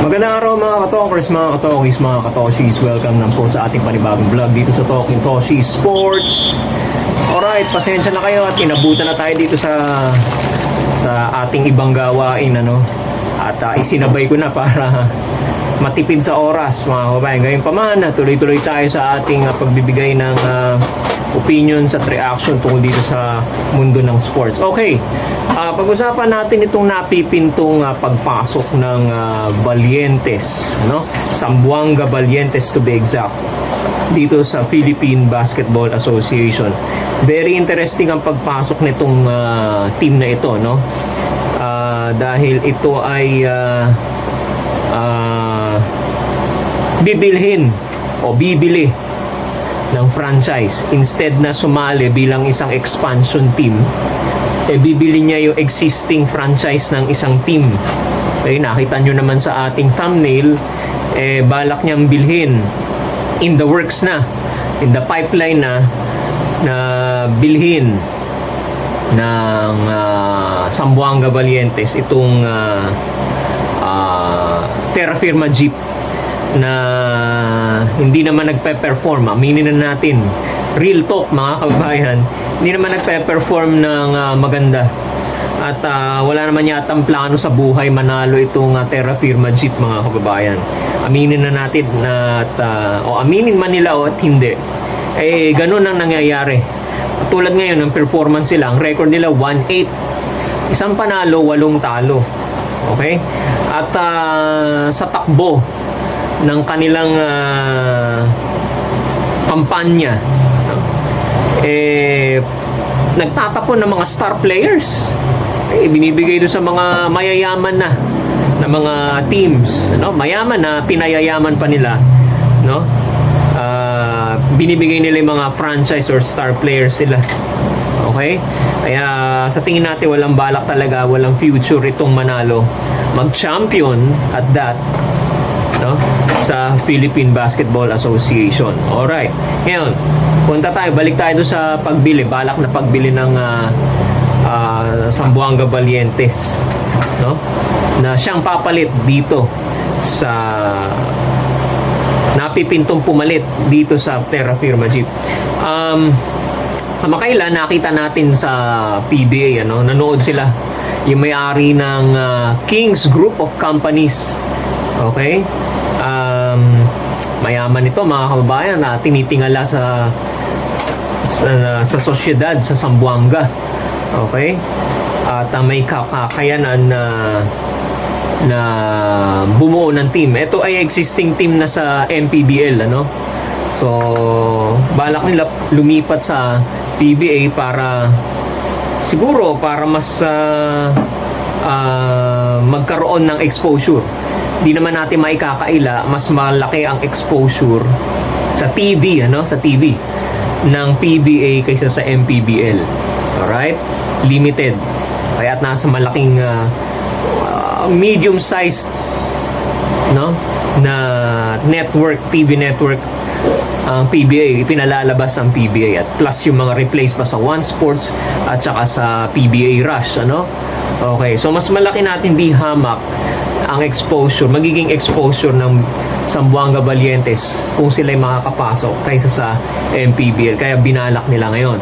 Magandang araw mga katokers, mga katokis, mga katoshis. Welcome lang po sa ating panibagong vlog dito sa Talking Toshi Sports. Alright, pasensya na kayo at inabutan na tayo dito sa ating ibang gawain, at isinabay ko na para matipid sa oras, mga kabayan. Ngayon pa man, tuloy-tuloy tayo sa ating pagbibigay ng opinions at reaction tungkol dito sa mundo ng sports. Okay, pag-usapan natin itong napipintong pagpasok ng Valientes, Zamboanga Valientes to be exact, dito sa Philippine Basketball Association. Very interesting ang pagpasok nitong team na ito, dahil ito ay bibilhin o bibili ng franchise. Instead na sumali bilang isang expansion team, bibili niya yung existing franchise ng isang team. Nakita nyo naman sa ating thumbnail, balak niyang bilhin, in the works na, in the pipeline na bilhin ng Zamboanga Valientes itong Terra Firma Jeep na hindi naman nagpe-perform. Aminin na natin, real talk mga kababayan, hindi naman nagpe-perform ng maganda at wala naman yatang plano sa buhay manalo itong Terra Firma Jeep, mga kababayan. Aminin na natin at aminin man nila o at hindi, ganun ang nangyayari. Tulad ngayon ng performance nila, ang record nila 1-8, isang panalo, 8 talo. Okay? At sa takbo ng kanilang kampanya, nagtatapon ng mga star players, binibigay doon sa mga mayayaman na mga teams, mayaman na pinayayaman pa nila, binibigay nila yung mga franchise or star players sila. Okay? Kaya sa tingin natin walang balak talaga, walang future itong manalo, mag-champion at that, sa Philippine Basketball Association. Alright. Ngayon, balik tayo sa pagbili, balak na pagbili ng Zamboanga Valientes, na siyang papalit dito sa napipintong pumalit dito sa Terra Firma Jeep. Kamakailan nakita natin sa PBA, nanood sila, yung may-ari ng Kings Group of Companies. Okay? Mayaman ito, mga kababayan, na tinitingala sa sosyedad sa Zamboanga. Okay? At may kakayanan na bumuo ng team. Ito ay existing team na sa MPBL, So, balak nila lumipat sa PBA para siguro mas magkaroon ng exposure. Di naman natin maikakaila, mas malaki ang exposure sa TV, sa TV ng PBA kaysa sa MPBL. Alright? Limited. Kaya't nasa malaking medium-sized na network, TV network ang PBA, pinalalabas ang PBA, at plus yung mga replace pa sa One Sports at saka sa PBA Rush, Okay, so mas malaki natin di hamak ang exposure, magiging exposure ng Zamboanga Valientes kung sila'y makakapasok kaysa sa MPBL. Kaya binalak nila ngayon,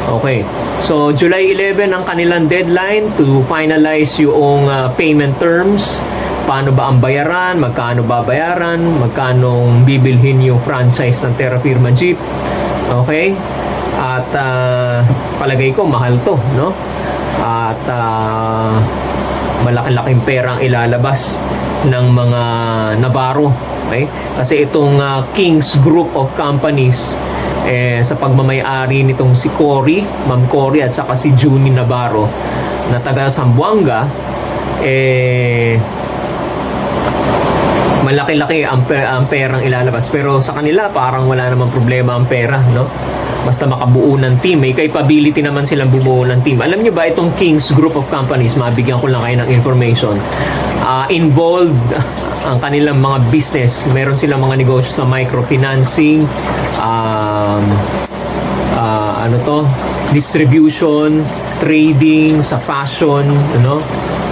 Okay. So, July 11 ang kanilang deadline to finalize yung payment terms. Paano ba ang bayaran? Magkano ba bayaran? Magkano bibilhin yung franchise ng Terra Firma Jeep? Okay? At palagay ko mahal to, At malaki-laking perang ilalabas ng mga Navarro. Okay? Kasi itong Kings Group of Companies, sa pagmamay-ari nitong si Cory, Ma'am Cory, at saka si Juni Navarro na taga Zamboanga, malaki-laki ang perang ilalabas. Pero sa kanila parang wala namang problema ang pera, Basta makabuo ng team. May capability naman silang bumuo ng team. Alam niyo ba itong Kings Group of Companies, mabigyan ko lang kayo ng information, involved ang kanilang mga business. Meron silang mga negosyo sa microfinancing, distribution, trading, sa fashion,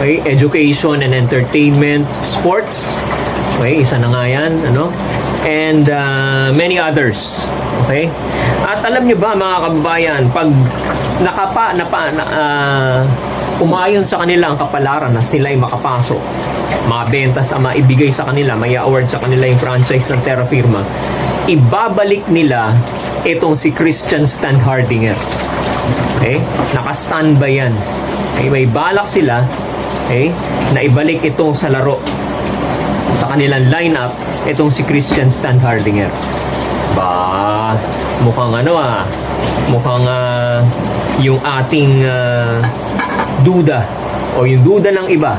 Okay, education and entertainment, sports. Okay, isa na nga yan, ano? And many others. Okay? At alam niyo ba mga kababayan, pag umayon sa kanila ang kapalaran na sila ay makapasok, mabentas ang maibigay sa kanila, may award sa kanila yung franchise ng Terra Firma, ibabalik nila itong si Christian Standhardinger. Okay? Naka-standby yan. Okay? May balak sila, okay, na ibalik itong sa laro, sa kanilang lineup, itong si Christian Standhardinger. Ba, mukhang mukhang yung ating duda o yung duda ng iba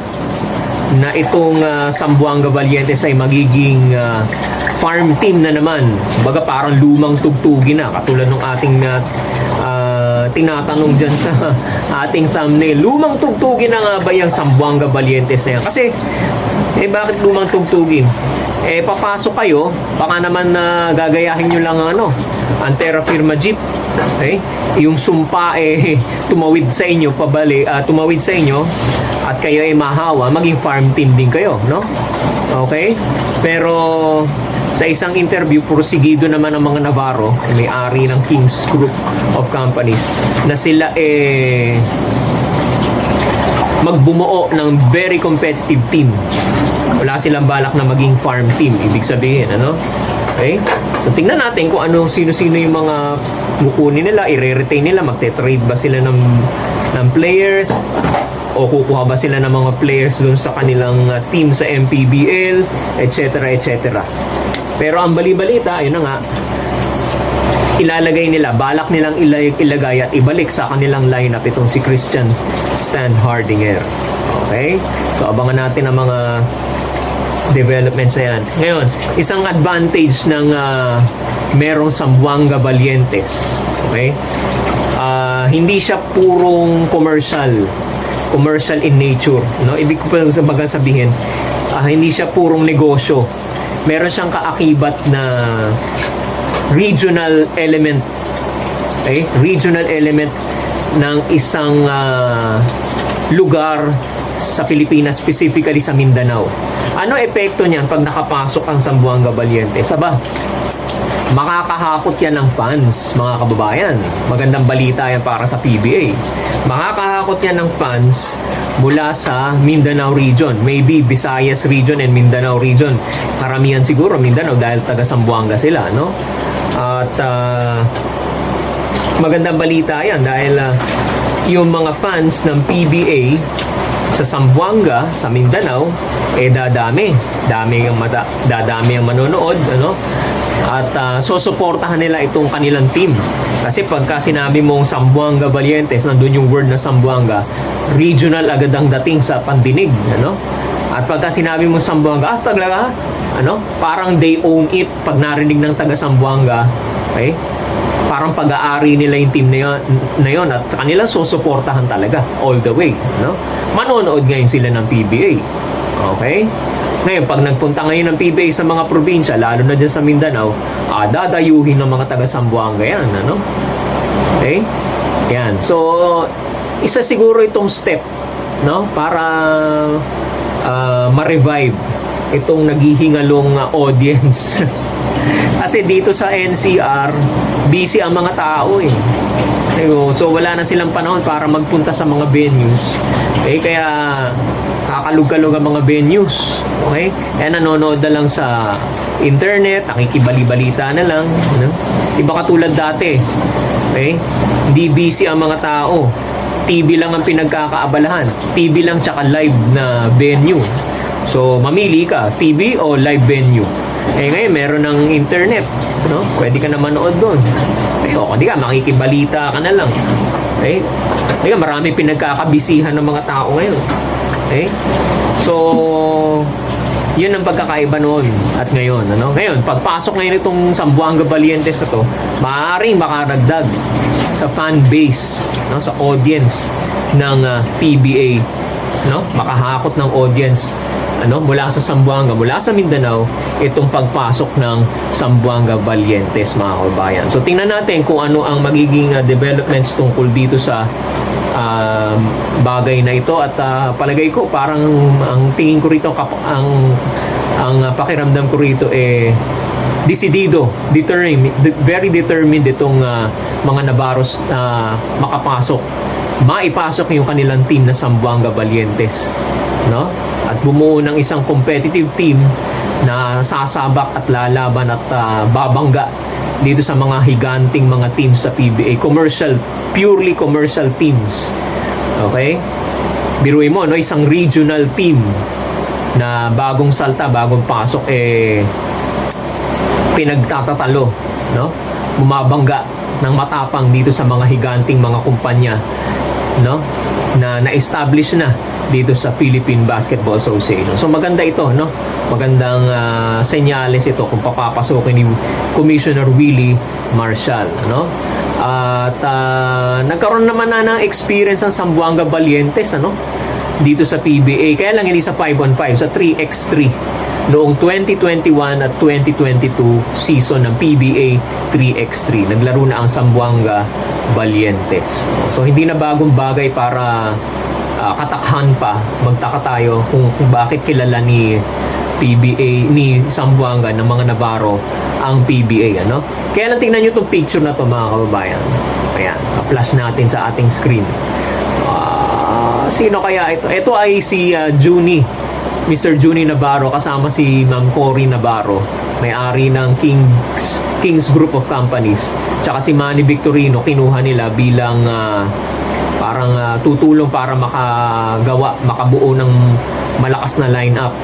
na itong Zamboanga Valientes ay magiging farm team na naman. Baga parang lumang tugtugin na, katulad ng ating tinatanong dyan sa ating thumbnail. Lumang tugtugin na nga ba yung Zamboanga Valientes na yan? Kasi bakit lumang tugtugin? Papasok kayo, baka naman gagayahin nyo lang ang Terra Firma Jeep. Okay? Yung sumpa tumawid sa inyo tumawid sa inyo at kayo ay mahawa, maging farm team din kayo, no? Okay? Pero sa isang interview, porsigido naman ang mga Navarro, may-ari ng Kings Group of Companies, na sila magbumuo ng very competitive team. Wala silang balak na maging farm team, ibig sabihin, ano? Okay? So, tingnan natin kung sino-sino yung mga kukunin nila, i-retain nila, magte-trade ba sila ng players, o kukuha ba sila ng mga players dun sa kanilang team sa MPBL, etc. etc. Pero ang bali-balita, ayun na nga, ilalagay nila, balak nilang ilagay at ibalik sa kanilang lineup itong si Christian Standhardinger. Okay? So, abangan natin ang mga developments na yan. Ngayon, isang advantage ng merong Zamboanga Valientes. Okay? Hindi siya purong commercial in nature, no? Ibig ko pa sabihin, hindi siya purong negosyo. Meron siyang kaakibat na regional element. Okay? Regional element ng isang lugar sa Pilipinas, specifically sa Mindanao. Ano epekto niyan pag nakapasok ang Zamboanga Valientes? Makakahakot yan ng fans, mga kababayan. Magandang balita yan para sa PBA. Makakahakot yan ng fans mula sa Mindanao region. Maybe Visayas region and Mindanao region. Karamihan siguro Mindanao dahil taga Zamboanga sila, no? At magandang balita yan dahil yung mga fans ng PBA sa Zamboanga, sa Mindanao, dadami ang manonood, ano? At susuportahan nila itong kanilang team. Kasi pagka sinabi mong Zamboanga Valientes, nandun yung word na Zamboanga, regional agad ang dating sa pandinig, ano? At pagka sinabi mong Zamboanga, talaga, ano? Parang they own it pag narinig ng taga Zamboanga, okay? Parang pag-aari nila yung team na yun at kanila susuportahan talaga all the way, no? Manonood ngayon sila ng PBA. Okay? Ngayon, pag nagpunta ngayon ng PBA sa mga probinsya, lalo na dyan sa Mindanao, dadayuhin ng mga taga Zamboanga yan, ano? Okay? Yan. So, isa siguro itong step, no? Para ma-revive itong naghihingalong audience. Kasi dito sa NCR, busy ang mga tao eh. So wala na silang panahon para magpunta sa mga venues. Kaya kakalug-kalug ang mga venues. Okay? Kaya nanonood na lang sa internet, nakikibali-balita na lang. Ano? Iba katulad dati. Okay? Hindi busy ang mga tao. TV lang ang pinagkakaabalahan. TV lang tsaka live na venue. So mamili ka, TV o live venue. Ngayon, meron ng internet, no? Pwede ka na manood doon. Hindi ka, makikibalita ka na lang. Okay? Marami pinagkakabisihan ng mga tao ngayon. Okay? So, yun ang pagkakaiba noon at ngayon, ano? Ngayon, pagpasok ngayon itong Zamboanga Valientes na to, maaaring makaragdag sa fan base, no? Sa audience ng PBA, no? Makahakot ng audience, ano, mula sa Zamboanga, mula sa Mindanao, itong pagpasok ng Zamboanga Valientes, mga kababayan. So tingnan natin kung ano ang magiging developments tungkol dito sa bagay na ito at palagay ko parang ang tingin ko rito ang pakiramdam ko rito decidido, very determined itong mga Navarros makapasok, maipasok yung kanilang team na Zamboanga Valientes, no? At bumuo ng isang competitive team na sasabak at lalaban at babangga dito sa mga higanting mga teams sa PBA, purely commercial teams. Okay? Biruin mo, no, isang regional team na bagong salta, bagong pasok pinagtatatalo, no? Bumabangga ng matapang dito sa mga higanting mga kumpanya, no? Na na-establish na dito sa Philippine Basketball Association. So maganda ito, no? Magandang senyales ito kung papapasokin ni Commissioner Willie Marshall, no? At nagkaroon naman na ng experience ang Zamboanga Valientes, ano? Dito sa PBA. Kaya lang hindi sa 5-on-5, sa 3x3 noong 2021 at 2022 season ng PBA 3x3. Naglaro na ang Zamboanga Valientes. So hindi na bagong bagay para katakhan pa, magtaka tayo kung bakit kilala ni PBA, ni Zamboanga ng mga Navarro ang PBA, ano? Kaya lang tingnan nyo itong picture na to, mga kababayan. Ayan, flash natin sa ating screen. Sino kaya ito? Ito ay si Mr. Junie Navarro kasama si Ma'am Cory Navarro, may-ari ng Kings Group of Companies. Tsaka si Manny Victorino, kinuha nila bilang parang tutulong para makabuo ng malakas na lineup.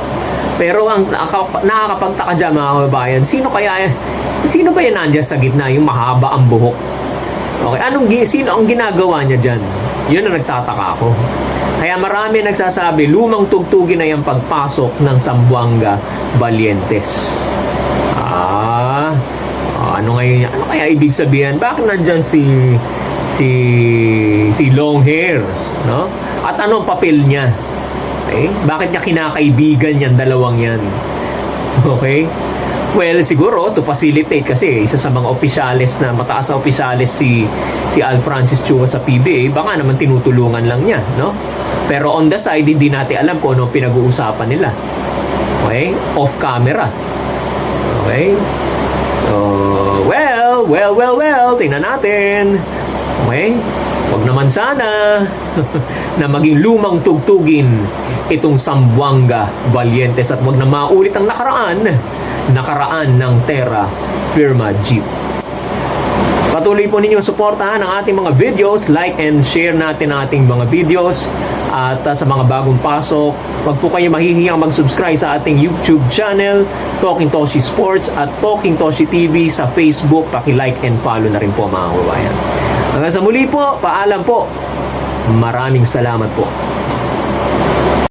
Pero ang nakakapagtaka dyan, mga kababayan, sino ba yan nandiyan sa gitna, yung mahaba ang buhok? Okay, sino ang ginagawa niya dyan? Yun ang nagtataka ako. Kaya marami nagsasabi, lumang tugtugin na yung pagpasok ng Zamboanga Valientes. Ano kaya ibig sabihin? Bakit nandyan si long hair, no? At anong papel niya? Okay? Bakit niya kinakaibigan yan, dalawang yan? Okay? Well, siguro to facilitate kasi isa sa mga opisyales na mataas na opisyales si Al Francis Chua sa PBA, baka naman tinutulungan lang niya, no? Pero on the side, hindi natin alam kung ano pinag-uusapan nila. Okay? Off camera. Okay? So, well, tingnan natin. Okay? Huwag naman sana na maging lumang tugtugin itong Zamboanga Valientes at huwag na maulit ang nakaraan ng Terra Firma Jeep. Patuloy po ninyong suportahan ang ating mga videos, like and share natin ating mga videos. At sa mga bagong pasok, wag po kayo mahihiyang mag-subscribe sa ating YouTube channel, Talking Toshi Sports at Talking Toshi TV sa Facebook. Paki-like and follow na rin po, mga kababayan. Hanggang sa muli po, paalam po. Maraming salamat po.